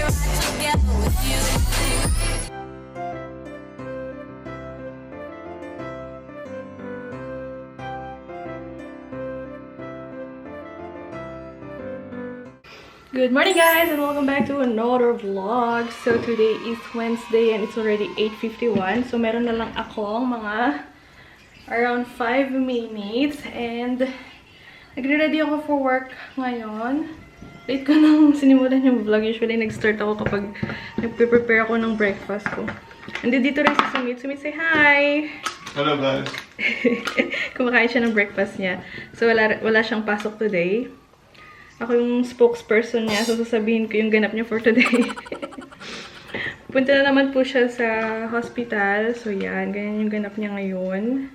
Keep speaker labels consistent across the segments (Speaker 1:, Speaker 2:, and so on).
Speaker 1: right together with you.
Speaker 2: Good morning guys and welcome back to another vlog. So today is Wednesday and it's already 8:51. So meron na lang akong mga around 5 minutes and nagre-ready ako for work ngayon. Late ko nang sinimulan yung vlog. Usually nag-start ako kapag nagpe-prepare ako ng breakfast ko. And dito rin si Sumit. Sumit, say hi!
Speaker 3: Hello guys!
Speaker 2: Kumakain siya ng breakfast niya. So wala siyang pasok today. Ako yung spokesperson niya, so sasabihin ko yung ganap niya for today. Punta na naman po siya sa hospital. So yan, ganyan yung ganap niya ngayon.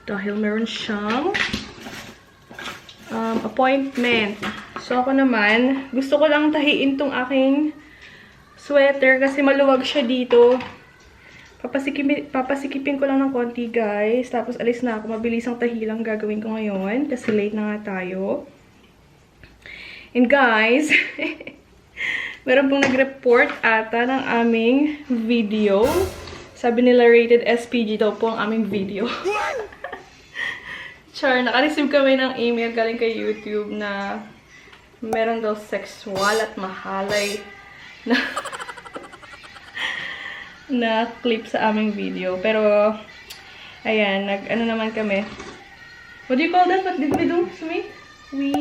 Speaker 2: Dahil meron siyang appointment. So ako naman, gusto ko lang tahiin tong aking sweater kasi maluwag siya dito. Papasikipin ko lang ng konti guys. Tapos alis na ako. Mabilis ang tahi lang gagawin ko ngayon kasi late na nga tayo. And guys, meron pong nag-report ata ng aming video. Sabi nila rated SPG daw po ang aming video. Char, naka-receive kami ng email galing kay YouTube na meron daw sexual at mahalay na, na clip sa aming video. Pero, ayan, ano naman kami. What do you call that? What did we do, Sumi? We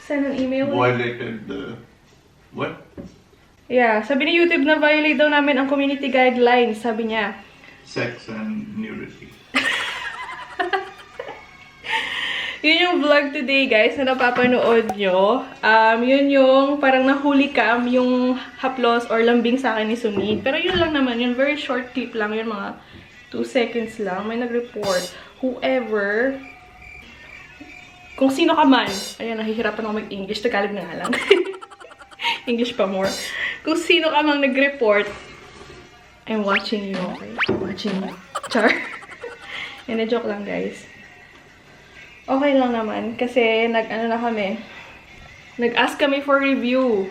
Speaker 2: send an email.
Speaker 3: Violated the... what?
Speaker 2: Yeah, sabi ni YouTube na violate daw namin ang community guidelines, sabi niya.
Speaker 3: Sex and nudity.
Speaker 2: Yun yung vlog today, guys, na napapanood nyo. Yun yung parang nahuli cam yung haplos or lambing sa akin ni Sumit. Pero yun lang naman, yun very short clip lang, yun mga 2 seconds lang. May nag-report. Whoever... Kung sino ka man, ayan, nahihirapan ako mag-English, Tagalog na nga lang. English pa more. Kung sino ka mang nag-report, I'm watching you, okay? I'm watching you. Char. And joke lang, guys. Okay lang naman, kasi nag-ano na kami, nag-ask kami for review.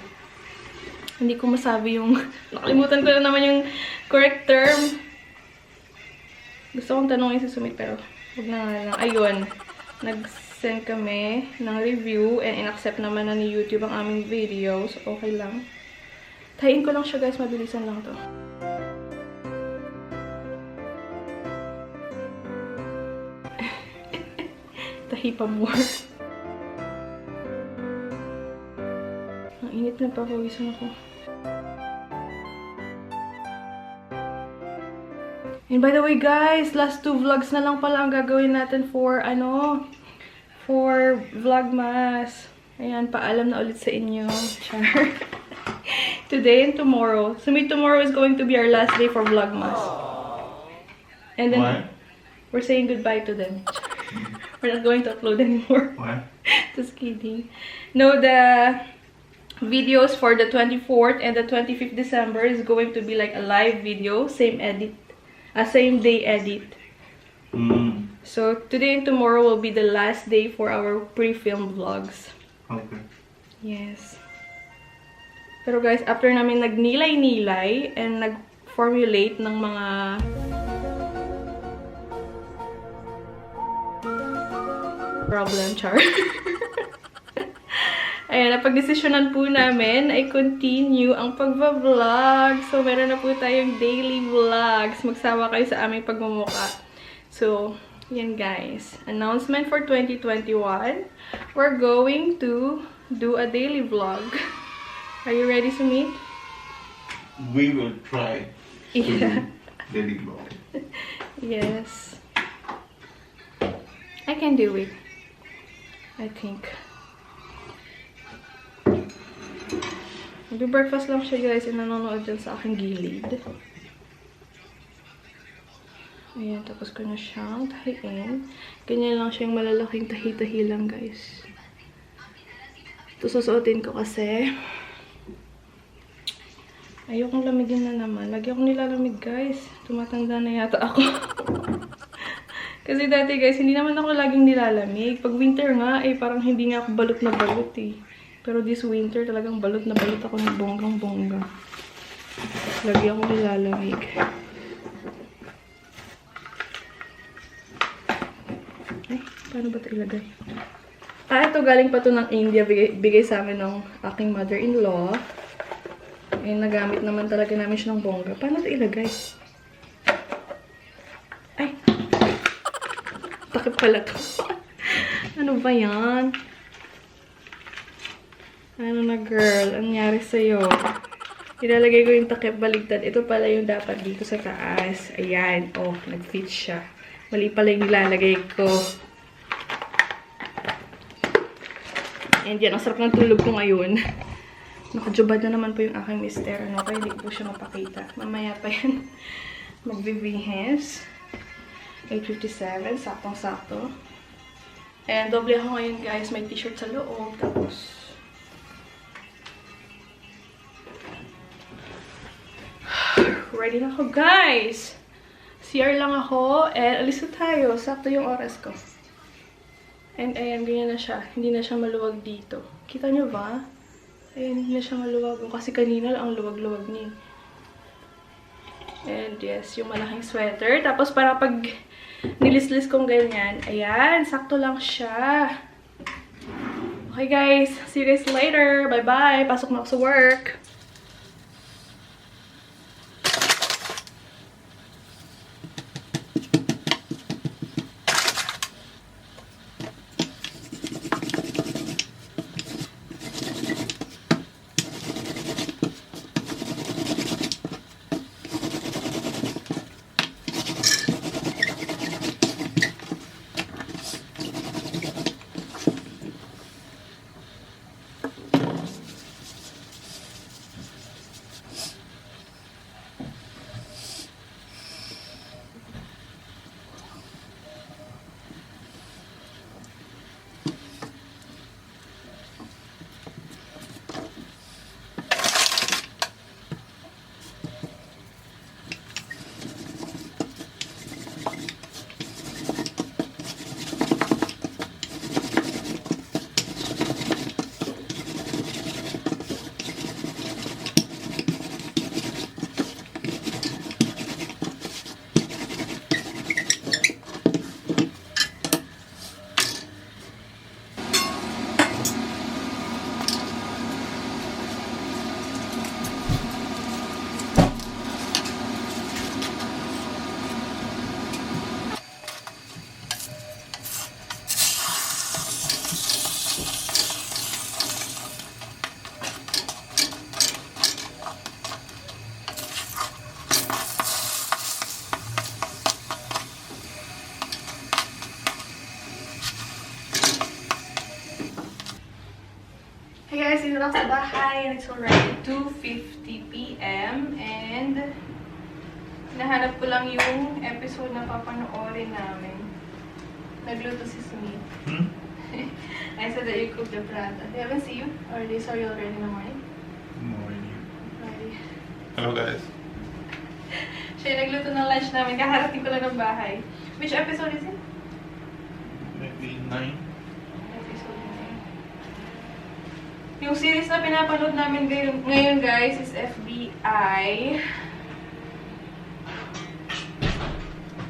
Speaker 2: Hindi ko masabi yung, nakalimutan ko na naman yung correct term. Gusto kong tanongin si Sumit, pero huwag na nga lang. Ayun, nag-send kami ng review and in-accept naman na ni YouTube ang aming videos. Okay lang. Tahiin ko lang siya guys, mabilisan lang to. Tahi pa more. Ang init na pa, pawisan ako. And by the way guys, last 2 vlogs na lang pala ang gagawin natin for for Vlogmas. Ayan, paalam na ulit sa inyo. Char. Today and tomorrow. So tomorrow is going to be our last day for Vlogmas. And then
Speaker 3: Why?
Speaker 2: we're saying goodbye to them. We're not going to upload anymore.
Speaker 3: Why?
Speaker 2: Just kidding. No, the videos for the 24th and the 25th December is going to be like a live video, same edit. Same day edit. So, today and tomorrow will be the last day for our pre-film vlogs.
Speaker 3: Okay.
Speaker 2: Yes. Pero guys, after namin nagnilay-nilay and nag-formulate ng mga problem, char. Ayan, napag-desisyonan po namin ay continue ang pagva-vlog. So, meron na po tayong daily vlogs. Magsama kayo sa aming pagmumuka. So, yan guys. Announcement for 2021. We're going to do a daily vlog. Are you ready, Sumit?
Speaker 3: We will try to
Speaker 2: Yeah.
Speaker 3: do daily vlog.
Speaker 2: Yes. I can do it. I think. Mag-breakfast lang siya guys and nanonood dyan sa aking gilid. Ayan, tapos ko na siyang tahiin. Ganyan lang siyang malalaking tahi-tahi lang guys. Ito susuotin ko kasi ayokong lamigin na naman. Lagi akong nilalamig guys. Tumatanda na yata ako. Kasi dati guys, hindi naman ako laging nilalamig. Pag winter nga, parang hindi nga ako balot na balot eh. Pero this winter, talagang balot na balot ako ng bonggang-bongga. Lagi ako nilalamig. Ay, paano ba ito ilagay? Ito galing pa to ng India. Bigay sa amin ng aking mother-in-law. Eh, nagamit naman talaga namin siya ng bongga. Paano ito ilagay? Ay! Takip pala to. Ano ba yan? Ano na girl? Ang nangyari sa'yo? Ilalagay ko yung takip baligtad. Ito pala yung dapat dito sa taas. Ayan. Oh, nag-fit siya. Mali pala yung nilalagay ko. And yan, ang sarap ng tulog ko ngayon. Nakajubad na naman po yung aking mister. Ano, kaya hindi po siya mapakita. Mamaya pa yan. Magbibihis. 8:57. Saktong-sakto. And doble ako ngayon guys. May t-shirt sa loob. Tapos ready na ako, guys! CR lang ako, and alis na tayo. Sakto yung oras ko. And ayan, ganyan na siya. Hindi na siya maluwag dito. Kita nyo ba? Ayan, hindi na siya maluwag. Kasi kanina lang ang luwag-luwag niya. And yes, yung malaking sweater. Tapos para pag nilis-lis kong ganyan, ayan, sakto lang siya. Okay guys, see you guys later. Bye-bye! Pasok na ako sa work. Hey guys, dito lang sa bahay and it's already 2:50 p.m. and nahanap ko lang yung episode na papanoorin namin. Nagluto si Smith. I said that you cooked the prata. They haven't seen you? Or they saw you already in the morning?
Speaker 3: Morning.
Speaker 2: Already.
Speaker 3: Hello guys.
Speaker 2: Siya yung nagluto ng lunch namin. Kakarating ko lang ng bahay. Which episode is it?
Speaker 3: Maybe 9.
Speaker 2: Episode 9. Yung series na pinapanood namin ngayon guys is FBI.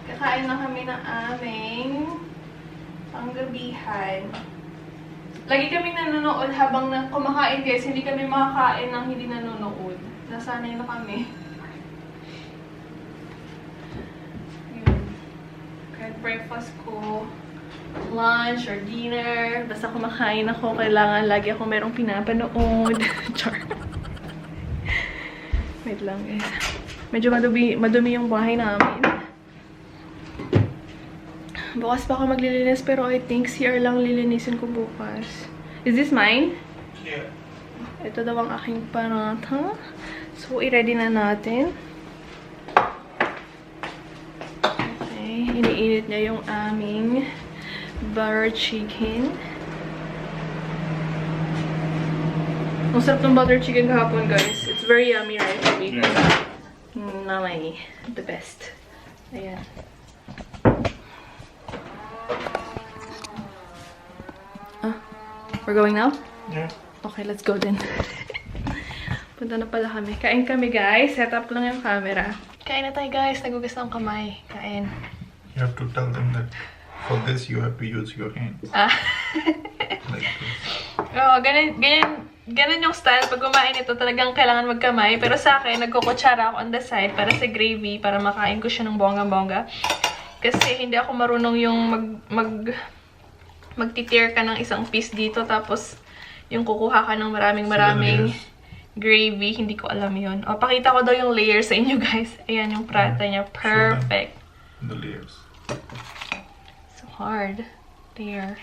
Speaker 2: Kakain na kami ng aming panggabihan. Lagi kami nanonood habang kumakain guys. Hindi kami makakain ng hindi nanonood. Nasanay na kami. Yun. Kahit breakfast ko, lunch or dinner, basta kumakain ako, kailangan lagi ako merong pinapanood. Char. Wait lang guys. Medyo madumi yung bahay namin. Bukas pa ako maglilinis pero I think CR lang lilinisin ko bukas. Is this mine?
Speaker 3: Yeah.
Speaker 2: Ito daw ang aking paratha. So, i-ready na natin. Okay. Iniinit niya yung aming butter chicken. Ang sarap ng butter chicken kahapon, guys. It's very yummy, right?
Speaker 3: Yeah.
Speaker 2: Namay. The best. Ayan. Ah, we're going now?
Speaker 3: Yeah.
Speaker 2: Okay, let's go then. Punta na pala kami. Kain kami, guys. Set up lang yung camera. Kain na tayo, guys. Nagugas ng kamay. Kain.
Speaker 3: You have to tell them that for this you have to use your hands. Like this.
Speaker 2: Oo, ganun yung style. Pag kumain ito, talagang kailangan magkamay. Pero sa akin, nagkukutsara ako on the side para sa gravy, para makain ko siya ng bongga-bongga. Kasi hindi ako marunong yung magtitir ka ng isang piece dito, tapos yung kukuha ka ng maraming gravy. Hindi ko alam yun. O, pakita ko daw yung layers sa inyo, guys. Ayan yung prata niya. Perfect.
Speaker 3: The layers.
Speaker 2: So hard. There.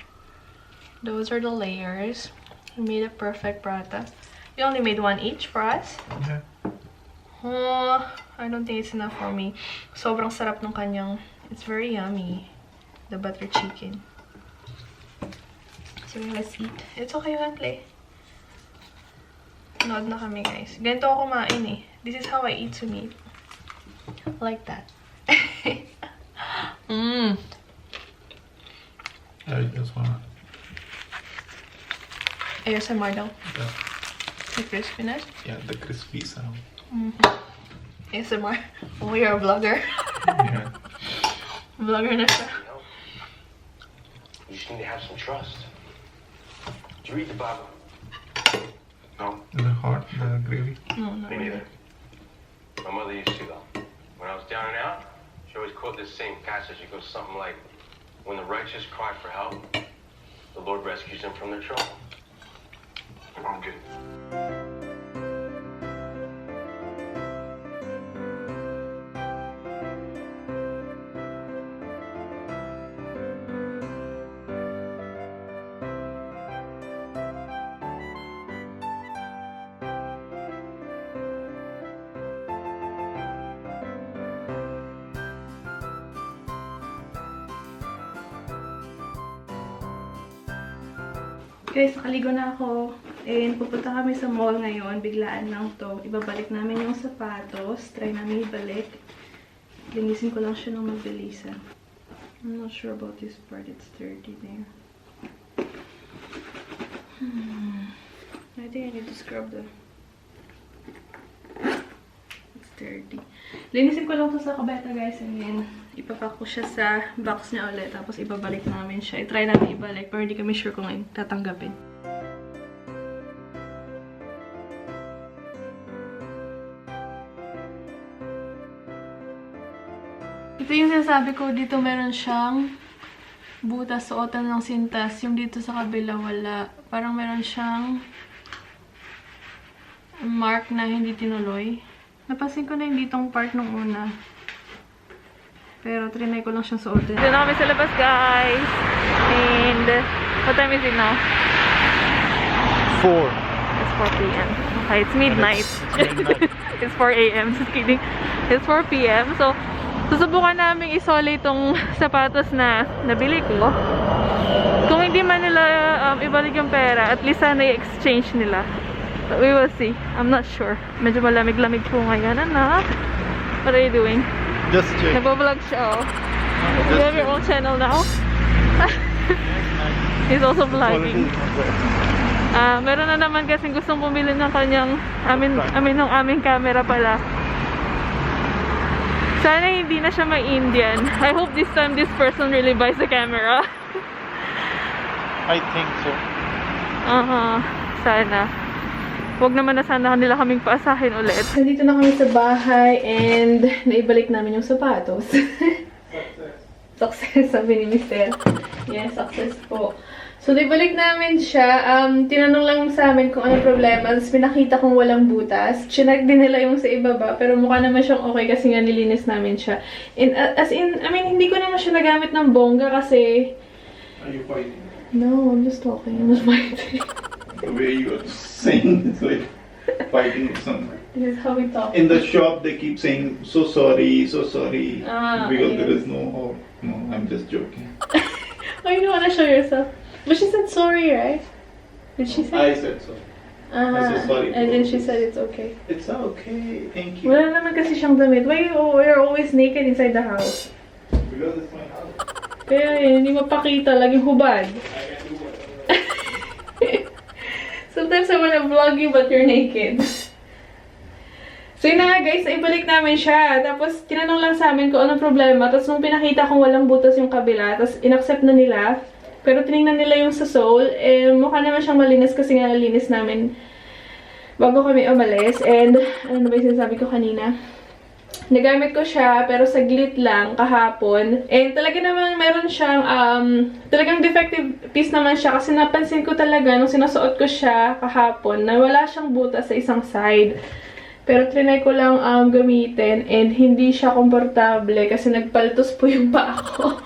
Speaker 2: Those are the layers. We made a perfect prata. We only made one each for us.
Speaker 3: Yeah.
Speaker 2: Oh, I don't think it's enough for me. Sobrang sarap ng kanyang. It's very yummy. The butter chicken. So let's eat. It's okay, you can play. Nod na kami, guys. Ganito ako kumain eh. This is how I eat sumit. Like that.
Speaker 3: I just wanna.
Speaker 2: ASMR daw.
Speaker 3: Yeah.
Speaker 2: The crispiness.
Speaker 3: Yeah, the crispy sound.
Speaker 2: ASMR. Oh, you're a vlogger.
Speaker 3: Yeah.
Speaker 2: Vlogger na siya.
Speaker 4: You just need to have some trust. Did you read the Bible? No,
Speaker 3: Is it hot, the gravy?
Speaker 2: No, not
Speaker 4: me
Speaker 2: really.
Speaker 4: neither. My mother used to though. When I was down and out, she always quote this same passage. It goes something like, "When the righteous cry for help, the Lord rescues them from their trouble." I'm good.
Speaker 2: Guys, nakaligo na ako. And pupunta kami sa mall ngayon. Biglaan lang to. Ibabalik namin yung sapatos. Try namin ibalik. Linisin ko lang siya ng mabilisan. I'm not sure about this part. It's dirty there. I think I need to scrub the... It's dirty. Linisin ko lang to sa kabeta, guys. And then, ipapack ko siya sa box niya ulit. Tapos ibabalik namin siya. I-try namin ibalik. Pero hindi kami sure kung tatanggapin. Ito yung sinasabi ko. Dito meron siyang butas, suotan ng sintas. Yung dito sa kabila wala. Parang meron siyang mark na hindi tinuloy. Napansin ko na yung ditong part nung una. Pero trinay ko lang siyang suotin. Dito na kami sa labas, guys. And what time is it now?
Speaker 3: 4.
Speaker 2: It's 4 p.m. Okay, it's midnight. It's 4 a.m. Just kidding. It's 4 p.m. So, susubukan namin isole itong sapatos na nabili ko. Kung hindi man nila ibalik yung pera, at least sana i-exchange nila. But we will see. I'm not sure. Medyo malamig-lamig po ngayon. Anak, what are you doing?
Speaker 3: Just check.
Speaker 2: Nagbablog siya, oh. You have your own channel now? He's also vlogging. Meron na naman kasing gustong bumili ng kanyang ng aming camera pala. Sana hindi na siya ma-Indian. I hope this time this person really buys the camera.
Speaker 3: I think so.
Speaker 2: Sana. Huwag naman na sana nila kaming paasahin ulit. Nandito na kami sa bahay and naibalik namin yung sapatos. Success, sabi ni Mister. Yes, success po. So, naibalik namin siya. Tinanong lang sa amin kung anong problema. Tapos, pinakita kong walang butas. Chinak din nila yung sa ibaba. Pero mukha naman siyang okay kasi nga nilinis namin siya. And, as in, I mean, hindi ko naman siya nagamit ng bongga kasi...
Speaker 3: Are you fighting?
Speaker 2: No, I'm just talking. I'm just fighting.
Speaker 3: The way you are saying it's like fighting with someone.
Speaker 2: This is how we talk.
Speaker 3: In the shop, they keep saying so sorry, because
Speaker 2: yes.
Speaker 3: there is no hope. No, I'm just joking.
Speaker 2: Oh, you don't want to show yourself. But she said sorry, right? Did she say?
Speaker 3: I said so. I said sorry.
Speaker 2: And then she said it's okay.
Speaker 3: It's okay, thank you.
Speaker 2: Wala naman kasi siyang damit. Why you're always naked inside the house?
Speaker 3: Because it's my house.
Speaker 2: Kaya yun, hindi mapakita. Laging hubad. So Sometimes I wanna vlog you but you're naked. So yun na nga guys, ibalik namin siya. Tapos tinanong lang sa amin kung anong problema. Tapos nung pinakita kong walang butas yung kabila, tapos inaccept na nila. Pero tinignan nila yung sa sole, eh mukha naman siyang malinis kasi nga nalinis namin bago kami umalis. And ano ba yung sinasabi ko kanina? Nagamit ko siya, pero saglit lang, kahapon. And talaga naman, meron siyang, talagang defective piece naman siya. Kasi napansin ko talaga, nung sinasuot ko siya kahapon, na wala siyang butas sa isang side. Pero trinay ko lang gamitin, and hindi siya komportable kasi nagpaltos po yung paa ko.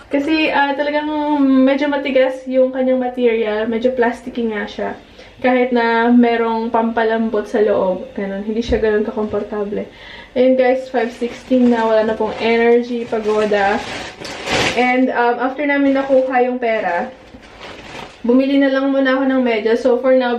Speaker 2: Kasi talagang medyo matigas yung kanyang material, medyo plasticky nga siya. Kahit na merong pampalambot sa loob, ganun, hindi siya ganun kakomportable. Ayun guys, 5:16 na, wala na pong energy, pagoda. And after namin nakuha yung pera, bumili na lang muna ako ng medyas. So for now,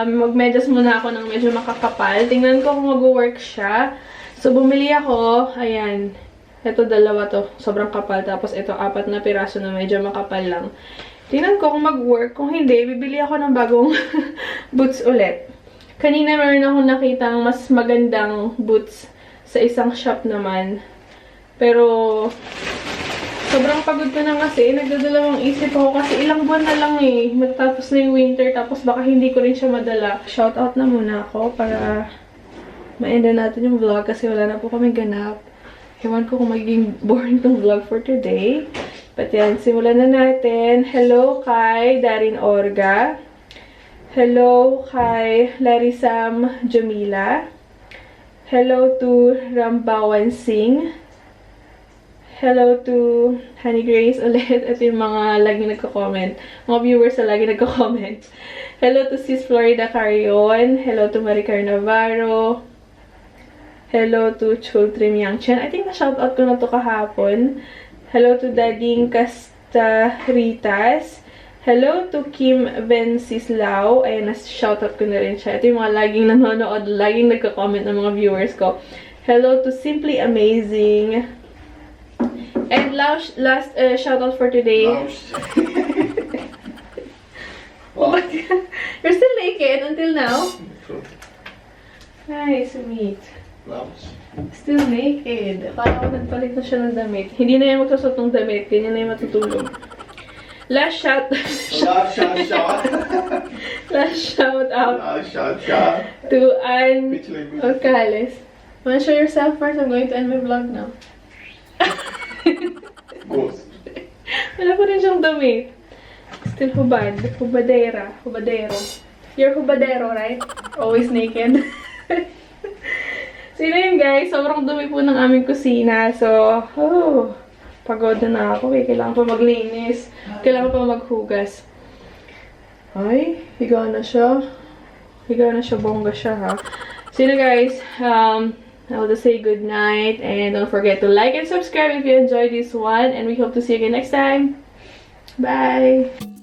Speaker 2: magmedyas muna ako ng medyo makakapal. Tingnan ko kung mag-work siya. So bumili ako, ayan. Ito dalawa to, sobrang kapal. Tapos ito 4 na piraso na medyo makapal lang. Tingnan ko kung mag-work. Kung hindi, bibili ako ng bagong boots ulit. Kanina meron akong nakitang mas magandang boots sa isang shop naman. Pero sobrang pagod ko na kasi. Nagdadalawang isip ako kasi ilang buwan na lang eh. Matapos na yung winter, tapos baka hindi ko rin siya madala. Shoutout na muna ako para ma-end natin yung vlog kasi wala na po kami ganap. Ewan ko kung magiging boring tong vlog for today. But yan, simulan na natin. Hello kay Darin Orga. Hello kay Larisam Jamila. Hello to Rambawan Singh. Hello to Honey Grace ulit. Ito yung mga laging nagko-comment. Mga viewers na laging nagko-comment. Hello to Sis Florida Carion. Hello to Maricar Navarro. Hello to Chultrim Yangchen. I think na-shoutout ko na to kahapon. Hello to Dading Castaritas. Hello to Kim Vencislao. Ayan, na-shoutout ko na rin siya. Ito yung mga laging nanonood, laging nagko-comment ng mga viewers ko. Hello to Simply Amazing. And last shoutout for today. What? You're still naked until now? Nice, sweet. Still naked. Akala ko nagpalit na siya ng damit. Hindi na yan magsusot ng damit. Ganyan na yung matutulog. Last shout out to Ann Orcales. Wanna show yourself first? I'm going to end my vlog now. Wala pa rin siyang damit. Still hubad. Hubadero. You're hubadero, right? Always naked. So yun guys, sobrang dumi po ng aming kusina. So, pagod na ako eh. Kailangan pa maglinis. Kailangan pa maghugas. Ay, higa na siya. Bongga siya ha. So yun guys, I'll just say good night. And don't forget to like and subscribe if you enjoyed this one. And we hope to see you again next time. Bye!